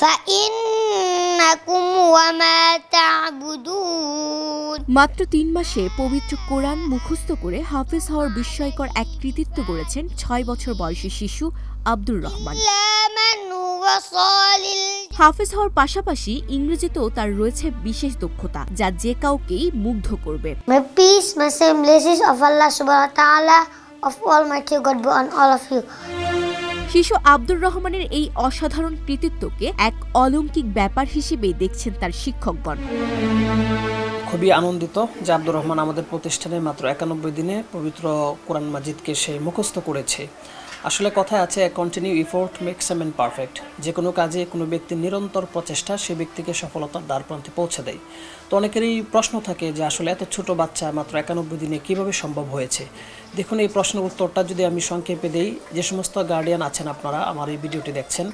فإنكم وما تعبدون। মাত্র ৩ মাসে পবিত্র কোরআন মুখস্থ করে হাফেজ হওয়ার বিস্ময়কর এক কৃতিত্ব গড়েছেন ৬ বছর বয়সী শিশু আব্দুর রহমান। হাফেজ হওয়ার পাশাপাশি ইংরেজিতেও তার রয়েছে বিশেষ দক্ষতা, যা যে কাউকেই মুগ্ধ করবে। May peace, mercy and blessings of Allah subhanahu wa ta'ala of Almighty God be on all of you. শিশু আব্দুর রহমানের এই অসাধারণ কৃতিত্বকে এক অলৌকিক ব্যাপার হিসেবেই দেখছেন তার শিক্ষকগণ। খুবই আনন্দিত যে আব্দুর রহমান আমাদের প্রতিষ্ঠানে মাত্র ৯১ দিনে পবিত্র কোরআন মাজিদকে সে মুখস্থ করেছে। আসলে কথায় আছে, continue effort makes a man perfect. যে কোনো কাজে কোনো ব্যক্তির নিরন্তর প্রচেষ্টা সে ব্যক্তিকে সফলতার দ্বারপ্রান্তে পৌঁছে দেয়। তো অনেকেরই প্রশ্ন থাকে যে আসলে এত ছোট বাচ্চা মাত্র ৯১ দিনে কিভাবে সম্ভব হয়েছে। দেখুন, এই প্রশ্নের উত্তরটা যদি আমি সংক্ষেপে দেই, যে সমস্ত গার্ডিয়ান আছেন আপনারা আমার এই ভিডিওটি দেখছেন,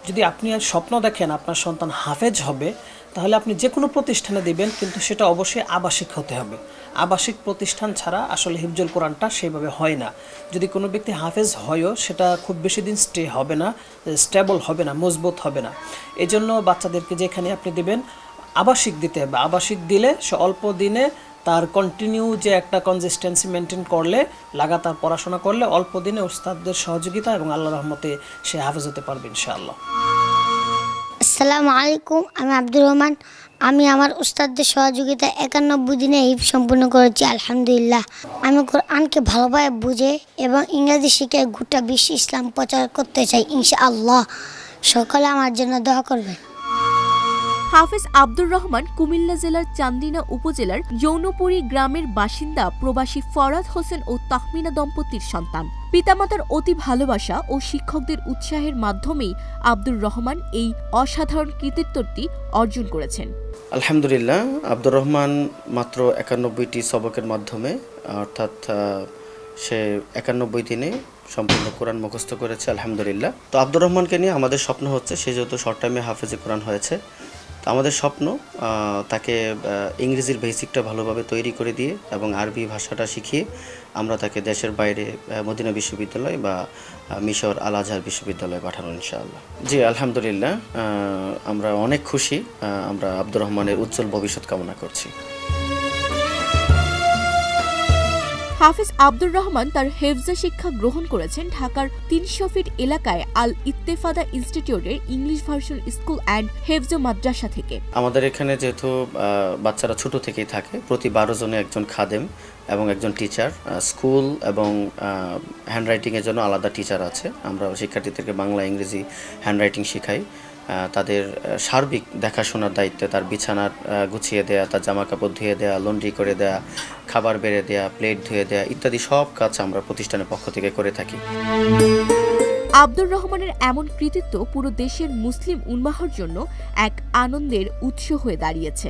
যদি আপনি আর স্বপ্ন দেখেন আপনার সন্তান হাফেজ হবে, তাহলে আপনি যে কোনো প্রতিষ্ঠানে দিবেন, কিন্তু সেটা অবশ্যই আবাসিক হতে হবে। আবাসিক প্রতিষ্ঠান ছাড়া আসলে হিফজুল কোরআনটা সেভাবে হয় না। যদি কোনো ব্যক্তি হাফেজ হয়ও সেটা খুব বেশি দিন স্টে হবে না, স্টেবল হবে না, মজবুত হবে না। এই জন্য বাচ্চাদেরকে যেখানে আপনি দিবেন আবাসিক দিতে হবে। আবাসিক দিলে সে অল্প দিনে তার কন্টিনিউ যে একটা কনসিস্টেন্সি মেনটেন করলে, লাগাতার পড়াশোনা করলে অল্প দিনে উস্তাদদের সহযোগিতা এবং আল্লাহর রহমতে সে হাফেজ হতে পারবে ইনশাআল্লাহ। আসসালামু আলাইকুম, আমি আব্দুর রহমান। আমি আমার উস্তাদদের সহযোগিতায় ৯১ দিনে হিফজ সম্পূর্ণ করেছি আলহামদুলিল্লাহ। আমি কোরআনকে ভালোভাবে বুঝে এবং ইংরেজি শিখে গোটা বিশ্ব ইসলাম প্রচার করতে চাই ইনশাআল্লাহ। সকলে আমার জন্য দোয়া করবেন। হাফেজ আব্দুর রহমান কুমিল্লা জেলার চান্দিনা উপজেলার যৌনপুরী গ্রামের বাসিন্দা প্রবাসী ফরাদ হোসেন ও তাহমিনা দম্পতির সন্তান। পিতামাতার অতি ভালোবাসা ও শিক্ষকদের উৎসাহের মাধ্যমেই আব্দুর রহমান এই অসাধারণ কৃতিত্বটি অর্জন করেছেন। আলহামদুলিল্লাহ, আব্দুর রহমান মাত্র ৯১টি সবকের মাধ্যমে, অর্থাৎ সে ৯১ দিনে সম্পূর্ণ কোরআন মুখস্থ করেছে আলহামদুলিল্লাহ। তো আব্দুর রহমানকে নিয়ে আমাদের স্বপ্ন হচ্ছে, সে যেহেতু শর্ট টাইমে হাফেজে কোরআন হয়েছে, তো আমাদের স্বপ্ন তাকে ইংরেজির বেসিকটা ভালোভাবে তৈরি করে দিয়ে এবং আরবি ভাষাটা শিখিয়ে আমরা তাকে দেশের বাইরে মদিনা বিশ্ববিদ্যালয় বা মিশর আল আজহার বিশ্ববিদ্যালয়ে পাঠানো ইনশাআল্লাহ। জি আলহামদুলিল্লাহ, আমরা অনেক খুশি। আমরা আব্দুর রহমানের উজ্জ্বল ভবিষ্যৎ কামনা করছি। হাফেজ আব্দুর রহমান তার হেফজে শিক্ষা গ্রহণ করেছেন ঢাকার ৩০০ ফিট এলাকায় আল ইত্তেফাদা ইনস্টিটিউটের ইংলিশ ভার্সন স্কুল অ্যান্ড হেফজ মাদ্রাসা থেকে। আমাদের এখানে যেহেতু বাচ্চারা ছোট থেকেই থাকে, প্রতি ১২ জনে একজন খাদেম এবং একজন টিচার, স্কুল এবং হ্যান্ডরাইটিংয়ের জন্য আলাদা টিচার আছে। আমরা শিক্ষার্থীদেরকে বাংলা ইংরেজি হ্যান্ডরাইটিং শেখাই। তাদের সার্বিক দেখাশোনার দায়িত্বে তার বিছানা গুছিয়ে দেয়া, তার জামা কাপড় ধুয়ে দেয়া, লন্ড্রি করে দেয়া, খাবার বেড়ে দেয়া, প্লেট ধুয়ে দেয়া ইত্যাদি সব কাজ আমরা প্রতিষ্ঠানের পক্ষ থেকে করে থাকি। আব্দুর রহমানের এমন কৃতিত্ব পুরো দেশের মুসলিম উম্মাহর জন্য এক আনন্দের উৎস হয়ে দাঁড়িয়েছে।